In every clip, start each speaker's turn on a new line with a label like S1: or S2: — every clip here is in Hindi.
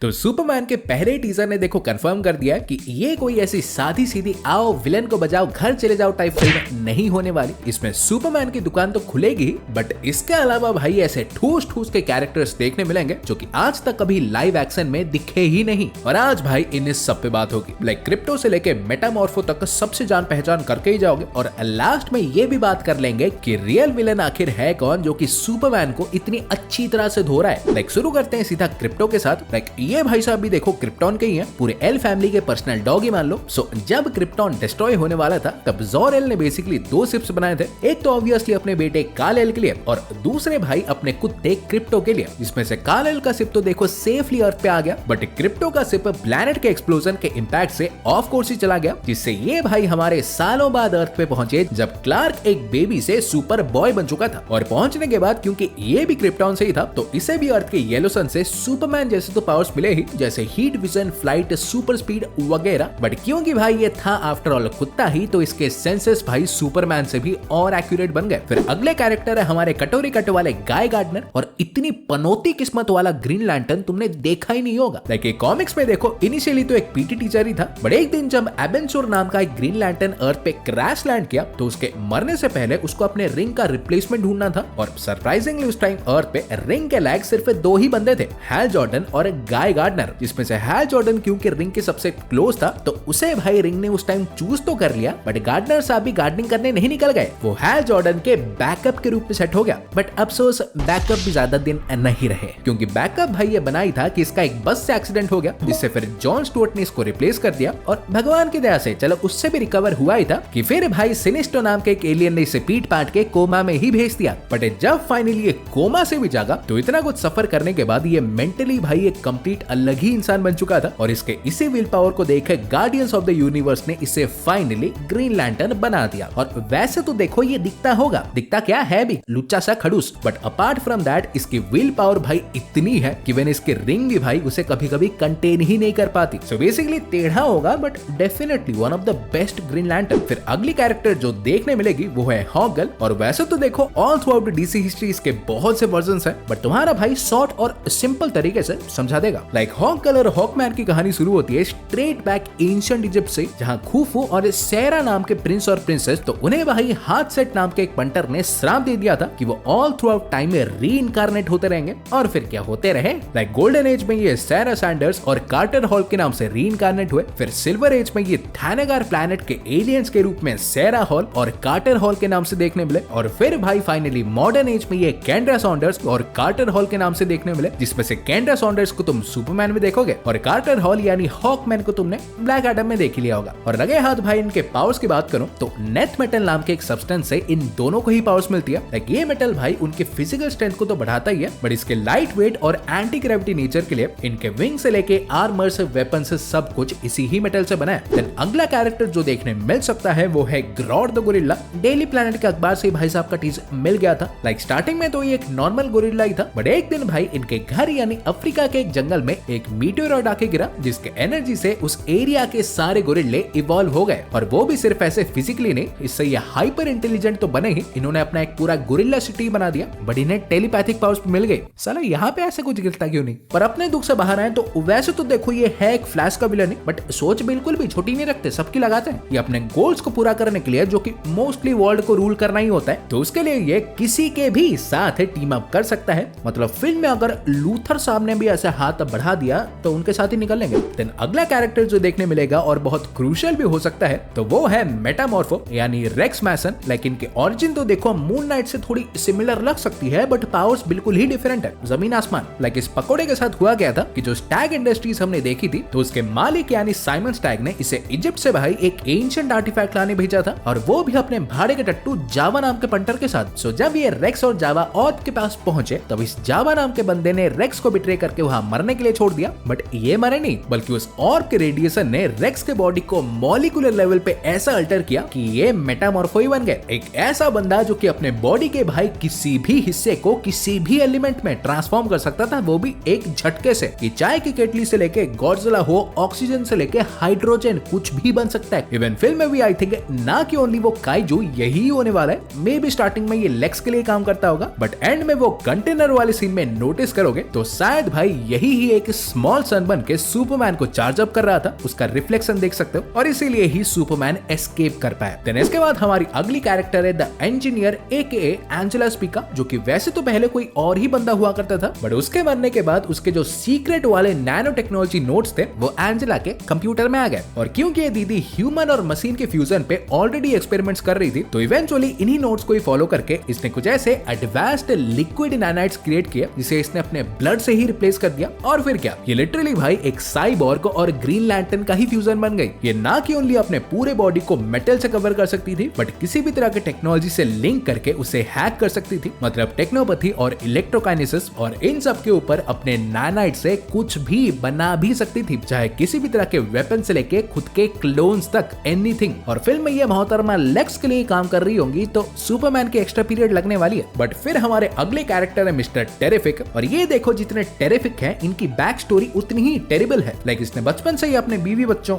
S1: तो सुपरमैन के पहले टीजर ने देखो कंफर्म कर दिया कि ये कोई ऐसी सादी सीधी आओ विलन को बजाओ घर चले जाओ टाइप फिल्म नहीं होने वाली। इसमें सुपरमैन की दुकान तो खुलेगी बट इसके अलावा भाई ऐसे ठूस ठूस के कैरेक्टर्स देखने मिलेंगे जो कि आज तक कभी लाइव एक्शन में दिखे ही नहीं। और आज भाई इन सब पे बात होगी, लाइक क्रिप्टो से लेके मेटामॉर्फो तक सबसे जान पहचान करके ही जाओगे। और लास्ट में ये भी बात कर लेंगे कि रियल विलन आखिर है कौन जो कि सुपरमैन को इतनी अच्छी तरह से धो रहा है। लाइक शुरू करते हैं सीधा क्रिप्टो के साथ। लाइक ये भाई साहब भी देखो क्रिप्टॉन के ही हैं, पूरे एल फैमिली के पर्सनल डॉग ही मान लो। सो जब क्रिप्टॉन डिस्ट्रॉय होने वाला था तब ज़ोर-एल ने बेसिकली दो शिप्स बनाए थे, एक तो ऑब्वियसली अपने बेटे काल-एल के लिए और दूसरे भाई अपने कुत्ते क्रिप्टो के लिए। जिसमें से काल-एल का शिप तो देखो सेफली अर्थ पे आ गया बट क्रिप्टो का शिप प्लैनेट के एक्सप्लोजन के इंपैक्ट से ऑफ कोर्स ही चला गया, जिससे ये भाई हमारे सालों बाद अर्थ पे पहुंचे जब क्लार्क एक बेबी से सुपर बॉय बन चुका था। और पहुंचने के बाद क्योंकि ये भी क्रिप्टॉन से ही था तो इसे भी अर्थ के येलो सन से सुपरमैन जैसे तो पावर्स मिले ही, जैसे heat vision, flight, super speed वगैरह। बट क्योंकि भाई ये था आफ्टर ऑल कुत्ता ही तो इसके सेंसेस भाई सुपरमैन से भी और एक्यूरेट बन गए। फिर अगले कैरेक्टर है हमारे कटोरी कट वाले गाय गार्डनर, और इतनी पनौती किस्मत वाला ग्रीन लैंटर्न तुमने देखा ही नहीं होगा। लाइक कॉमिक्स में देखो इनिशियली तो एक पीटी टीचर ही था बट एक दिन जब एबेंसोर नाम का एक ग्रीन लैंटर्न अर्थ पे क्रैश लैंड किया तो उसके मरने से पहले उसको अपने रिंग का रिप्लेसमेंट ढूंढना था। और सरप्राइजिंगली उस टाइम अर्थ पे रिंग के लायक सिर्फ दो ही बंदे थे, हैल जॉर्डन और गाय गार्डनर। जिसमें से हैल जॉर्डन क्योंकि रिंग के सबसे क्लोज था तो उसे भाई रिंग ने उस टाइम चूज तो कर लिया बट गार्डनर साहब भी गार्डनिंग करने नहीं निकल गए, वो हैल जॉर्डन के बैकअप के रूप में सेट हो गया। बट अफसोस बैकअप भी ज्यादा दिन नहीं रहे क्योंकि बैकअप भाई ये बना ही था कि इसका एक बस से एक्सीडेंट हो गया, जिससे फिर जॉन स्टुअर्ट ने इसको रिप्लेस कर दिया। और भगवान की दया से चलो उससे भी रिकवर हुआ ही था कि फिर भाई सिनिस्टो नाम के एक एलियन ने इसे पीट पाट के कोमा में ही भेज दिया। बट जब फाइनली ये कोमा से भी जागा तो इतना कुछ सफर करने के बाद ये मेंटली भाई एक कंप्लीट अलग ही इंसान बन चुका था। और इसके इसी विल पावर को देखे गार्डियंस ऑफ द यूनिवर्स ने इसे फाइनली ग्रीन लैंटर्न बना दिया। और वैसे तो देखो ये दिखता क्या है भी लुच्चा सा खड़ूस, बट अपार्ट फ्रॉम दैट इसकी विल पावर भाई इतनी है कि व्हेन इसके रिंग भी भाई उसे कभी कभी कंटेन ही नहीं कर पाती। सो बेसिकली टेढ़ा होगा but definitely one of the best green lantern. फिर अगली कैरेक्टर जो देखने मिलेगी वो है हॉकगर्ल। और वैसे तो देखो all through out DC history इसके बहुत से वर्जन्स हैं बट तुम्हारा भाई शॉर्ट और सिंपल तरीके से समझा देगा। लाइक हॉकगर्ल और हॉकमैन की कहानी शुरू होती है स्ट्रेट बैक एंशिएंट इजिप्ट से, जहां खूफू और सेरा नाम के प्रिंस और प्रिंसेस तो उन्हें भाई हाथसेट नाम के एक पंटर ने श्राप दे दिया था कि वो ऑल थ्रू आउट टाइम में रीइंकार्नेट होते रहेंगे। और फिर क्या होते रहे, लाइक गोल्डन एज में ये सेरा सैंडर्स और कार्टर हॉल के नाम से रीइंकार्नेट हुए। फिर सिल्वर एज में ये थैनेगार प्लैनेट के एलियंस के रूप में सेरा हॉल और कार्टर हॉल के नाम से देखने मिले। और फिर भाई फाइनली मॉडर्न एज में ये कैंड्रा सॉन्डर्स और कार्टर हॉल के नाम से देखने मिले, जिसमें से कैंड्रा सॉन्डर्स को तुम सुपरमैन में देखोगे और कार्टर हॉल यानी हॉकमैन को तुमने ब्लैक एडम में देख ही लिया होगा। और लगे हाथ भाई इनके पावर्स की बात करूं तो नेथ मेटल नाम के एक सब्सटेंस से इन दोनों को ही पावर्स मिलती है। लाइक ये मेटल भाई उनके फिजिकल स्ट्रेंथ को तो बढ़ाता ही है बट इसके लाइट वेट और एंटी ग्रेविटी नेचर के लिए इनके विंग से लेके आर्मर्स, वेपन्स सब कुछ इसी ही मेटल से बना है। देन अगला कैरेक्टर जो देखने मिल सकता है वो है ग्रॉड द गोरिल्ला। डेली प्लैनेट के अखबार से भाई साहब का टीज मिल गया था। लाइक स्टार्टिंग में तो ये एक नॉर्मल गोरिल्ला ही था बट एक दिन भाई इनके घर यानी अफ्रीका के एक जंगल में एक मीटियोराइड आके गिरा, जिसके एनर्जी से उस एरिया के सारे गोरिल्ले इवॉल्व हो गए। और वो भी सिर्फ ऐसे फिजिकली नहीं, इससे ये हाइपर इंटेलिजेंट तो बने ही, इन्होंने अपना एक पूरा गोरिल्ला सिटी बना दिया बट इन्हें टेलीपैथिक पावर्स मिल गए। साला यहाँ पे ऐसे कुछ गिरता क्यों नहीं। पर अपने दुख से बाहर आए तो वैसे तो देखो ये है एक फ्लैश का विलन बट सोच बिल्कुल भी छोटी नहीं रखते, सबकी लगाते हैं। ये अपने गोल्स को पूरा करने के लिए जो कि मोस्टली वर्ल्ड को रूल करना ही होता है तो उसके लिए ये किसी के भी साथ टीम अप कर सकता है। मतलब फिल्म में अगर लूथर साहब ने भी ऐसे हाथ बढ़ा दिया तो उनके साथ ही निकल लेंगे। देन अगला कैरेक्टर जो देखने मिलेगा और बहुत क्रूशियल भी हो सकता है तो वो है मेटामॉर्फो यानी रेक्स मैसन। लेकिन इनके ओरिजिन तो देखो मून नाइट से थोड़ी सिमिलर लग सकती है बट पावर्स बिल्कुल ही डिफरेंट है, जमीन आसमान। लाइक इस पकोड़े के साथ हुआ गया था कि जो स्टैग इंडस्ट्रीज हमने देखी थी तो उसके मालिक यानी साइमन स्टैग ने इसे इजिप्ट से भाई एक एंशिएंट आर्टिफैक्ट लाने भेजा था और वो भी अपने भाड़े के टट्टू जावा नाम के पंटर के साथ। सो जब ये रेक्स और जावा ऑर्ब के पास पहुंचे तब इस जावा नाम के बंदे ने रेक्स को बिट्रे करके वहां मरने के लिए छोड़ दिया बट ये मरे नहीं बल्कि उस ऑर्ब के रेडिएशन ने रेक्स के बॉडी को मॉलिक्यूलर लेवल पे ऐसा अल्टर किया कि ये मेटामॉर्फो ही बन गए। एक ऐसा बंदा जो कि अपने बॉडी के भाई किसी भी हिस्से को किसी भी एलिमेंट में ट्रांसफॉर्म कर सकता था, वो भी एक झटके से। कि चाय की केटली से लेके गॉडजिला हो, ऑक्सीजन से लेके हाइड्रोजन, कुछ भी बन सकता है। इवन फिल्म में भी आई थिंक ना कि ओनली वो काइजू यही होने वाला है, मे बी स्टार्टिंग में ये लेक्स के लिए काम करता होगा बट एंड में वो कंटेनर वाले सीन में नोटिस करोगे तो शायद भाई यही ही ही एक स्मॉल सन बन के सुपरमैन को चार्ज अप कर रहा था, उसका रिफ्लेक्शन देख सकते हो, और इसीलिए ही सुपरमैन एस्केप कर पाया। देन इसके बाद हमारी अगली कैरेक्टर है द इंजीनियर एकेए एंजेला स्पीका, जो कि वैसे तो पहले कोई और ही बंदा हुआ करता था, बट उसके मरने के बाद उसके जो सीक्रेट वाले नैनो टेक्नोलॉजी नोट्स थे वो एंजेला के कंप्यूटर में आ गए। और क्योंकि ये दीदी ह्यूमन और मशीन के फ्यूजन पे ऑलरेडी एक्सपेरिमेंट्स कर रही थी, तो इवेंचुअली इन्हीं नोट्स को ही फॉलो करके इसने कुछ ऐसे एडवांस्ड लिक्विड नैनाइट्स क्रिएट किए जिसे इसने अपने ब्लड से ही रिप्लेस कर दिया। और फिर क्या, ये लिटरली भाई एक साइबॉर्ग और ग्रीन लैंटर्न का ही फ्यूजन बन गई। ये ना कि ओनली अपने पूरे बॉडी को मेटल से कवर कर सकती थी, बट किसी भी तरह के टेक्नोलॉजी से लिंक करके उसे हैक कर सकती थी। मतलब टेक्नोपैथी और इलेक्ट्रोकाइनेसिस और इन सब के ऊपर अपने नैनाइट से कुछ भी बना भी सकती थी, चाहे किसी भी तरह के वेपन से लेके खुद के क्लोन्स तक, एनीथिंग। और फिल्म में ये मोहतरमा लेक्स के लिए काम कर रही होंगी, तो सुपरमैन की एक्स्ट्रा पीरियड लगने वाली है। बट फिर हमारे अगले कैरेक्टर है मिस्टर टेरिफिक, और ये देखो जितने टेरिफिक हैं इनकी बैक स्टोरी उतनी ही टेरिबल है। लाइक इसने बचपन से ही अपने बीवी बच्चों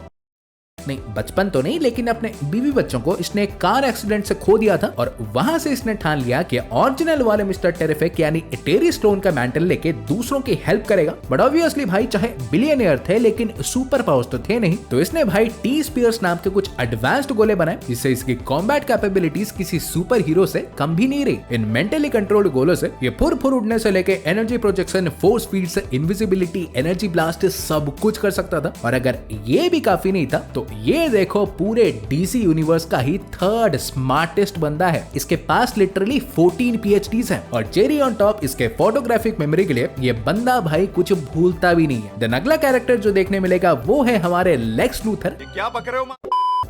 S1: नहीं, बचपन तो नहीं, लेकिन अपने बीवी बच्चों को इसने कार एक्सीडेंट से खो दिया था, और वहां से इसने ठान लिया कि ओरिजिनल वाले मिस्टर टेरिफिक यानी टेरी स्टोन का मैंटल लेके दूसरों की हेल्प करेगा। बट ऑब्वियसली भाई चाहे बिलियनियर थे लेकिन सुपर पावर्स तो थे नहीं, तो इसने भाई टी स्पीयर्स नाम के कुछ एडवांस्ड गोले बनाए, जिससे इसकी कॉम्बैट कैपेबिलिटीज किसी सुपर हीरो से कम भी नहीं रही। इन मेंटली कंट्रोल्ड गोलों से ये फुर उड़ने से लेके एनर्जी प्रोजेक्शन, फोर्स फील्ड से इनविजिबिलिटी, एनर्जी ब्लास्ट सब कुछ कर सकता था। और अगर ये भी काफी नहीं था, तो ये देखो पूरे डीसी यूनिवर्स का ही थर्ड स्मार्टेस्ट बंदा है। इसके पास लिटरली 14 PhDs हैं, और चेरी ऑन टॉप इसके फोटोग्राफिक मेमोरी के लिए ये बंदा भाई कुछ भूलता भी नहीं है। देन अगला कैरेक्टर जो देखने मिलेगा वो है हमारे लेक्स लूथर।
S2: क्या पक रहे हो?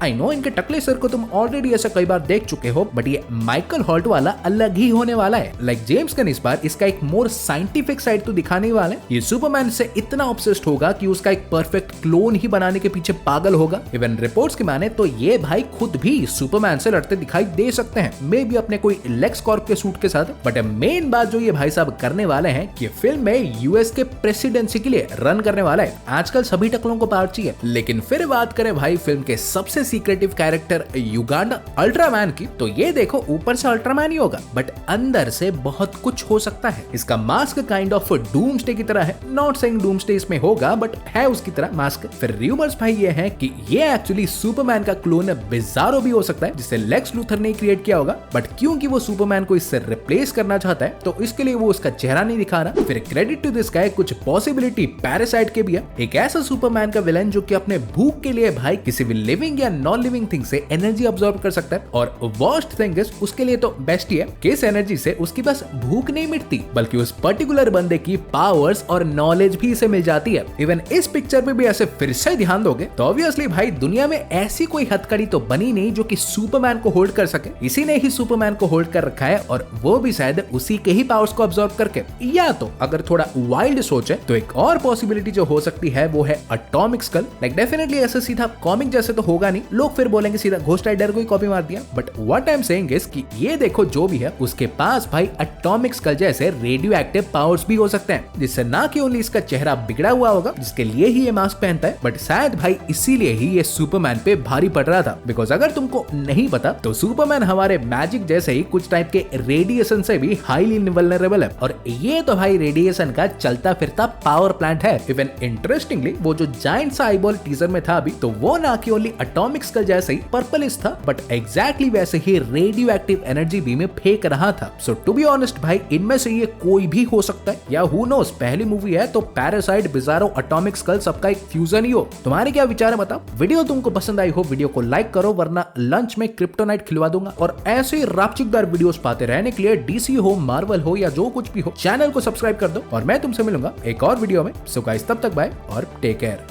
S1: आई नो इनके टकले सर को तुम ऑलरेडी ऐसा कई बार देख चुके हो, बट ये माइकल हॉल्ट वाला अलग ही होने वाला है। लाइक जेम्स गन इस बार इसका एक मोर साइंटिफिक साइड तो दिखाने वाला है। ये सुपरमैन से इतना ऑब्सेस्ड होगा कि उसका एक परफेक्ट क्लोन ही बनाने के पीछे पागल होगा। इवन रिपोर्ट्स की माने तो ये भाई खुद भी सुपरमैन से लड़ते दिखाई दे सकते हैं, मे भी अपने कोई लेक्स कॉर्प के सूट के साथ। बट मेन बात जो ये भाई साहब करने वाले हैं कि फिल्म में यूएस के प्रेसिडेंसी के लिए रन करने वाला है। आजकल सभी टकलों को पावर चाहिए। लेकिन फिर बात करें भाई फिल्म के सबसे सीक्रेटिव कैरेक्टर युगांडा अल्ट्रामैन की, तो ये देखो ऊपर से अल्ट्रामैन ही होगा, बट अंदर से बहुत कुछ हो सकता है। इसका मास्क काइंड ऑफ डूम्सडे की तरह है, नॉट सेइंग डूम्सडे इसमें होगा, बट है उसकी तरह मास्क। फिर रूमर्स भाई ये है कि ये एक्चुअली सुपरमैन का क्लोन बिजारो भी हो सकता है, जिसे लेक्स लूथर ने क्रिएट किया होगा, बट क्योंकि वो सुपरमैन को इससे रिप्लेस करना चाहता है, तो इसके लिए वो उसका चेहरा नहीं दिखा रहा। फिर क्रेडिट टू दिस गाय कुछ पॉसिबिलिटी पैरासाइट के भी है, एक ऐसा सुपरमैन का विलन जो कि अपने भूख के लिए भाई किसी भी लिविंग या नॉन लिविंग थिंग से एनर्जी अब्सॉर्ब कर सकता है। और वर्स्ट थिंग इज उसके लिए तो बेस्ट ही है कि इस एनर्जी से उसकी बस भूख नहीं मिटती, बल्कि उस पर्टिकुलर बंदे की पावर्स और नॉलेज भी इसे मिल जाती है। इवन इस पिक्चर पे भी ऐसे फिर से ध्यान दोगे तो ऑब्वियसली भाई दुनिया में ऐसी कोई हथकड़ी तो बनी नहीं जो कि सुपरमैन को होल्ड कर सके। इसी ने ही सुपरमैन को होल्ड कर रखा है, और वो भी शायद उसी के ही पावर्स को अब्सॉर्ब करके। या तो अगर थोड़ा वाइल्ड सोचे तो एक और पॉसिबिलिटी जो हो सकती है वो है एटॉमिक स्कल। लाइक डेफिनेटली ऐसा सीधा कॉमिक जैसे तो होगा नहीं, लोग फिर बोलेंगे सीधा घोस्ट राइडर को ही कॉपी मार दिया, but what I am saying is कि ये देखो जो भी है उसके पास भाई एटॉमिक स्कल जैसे रेडियो एक्टिव पावर्स भी हो सकते हैं, जिससे ना कि ओनली इसका चेहरा बिगड़ा हुआ होगा जिसके लिए ही ये मास्क पहनता है, बट शायद भाई इसीलिए ही ये सुपरमैन पे भारी पड़ रहा था। बिकॉज अगर तुमको नहीं पता तो सुपरमैन हमारे मैजिक जैसे ही कुछ टाइप के रेडिएशन से भी हाईली वल्नरेबल है, और ये तो भाई रेडिएशन का चलता फिरता पावर प्लांट है। इवन इंटरेस्टिंगली वो जो जायंट सा आईबॉल टीजर में था अभी, तो वो ना कि ओनली एटॉमिक स्कल जैसे ही पर्पलिश था, बट एग्जैक्टली वैसे ही रेडियो एक्टिव एनर्जी भी में फेंक रहा था। सो टू बी ऑनेस्ट भाई इनमें से ये कोई भी हो सकता है, या हु नोस पहली मूवी है तो पैरासाइट, बिजारो, एटॉमिक स्कल सबका एक फ्यूजन ही हो। तुम्हारे क्या विचार है बताओ। वीडियो तुमको पसंद आई हो वीडियो को लाइक करो, वरना लंच में क्रिप्टोनाइट खिलवा दूंगा। और ऐसे रापचिकदार वीडियोस पाते रहने के लिए डीसी हो, मार्वल हो या जो कुछ भी हो, चैनल को सब्सक्राइब कर दो, और मैं तुमसे मिलूंगा एक और वीडियो में। सो गाइस तब तक बाय और टेक केयर।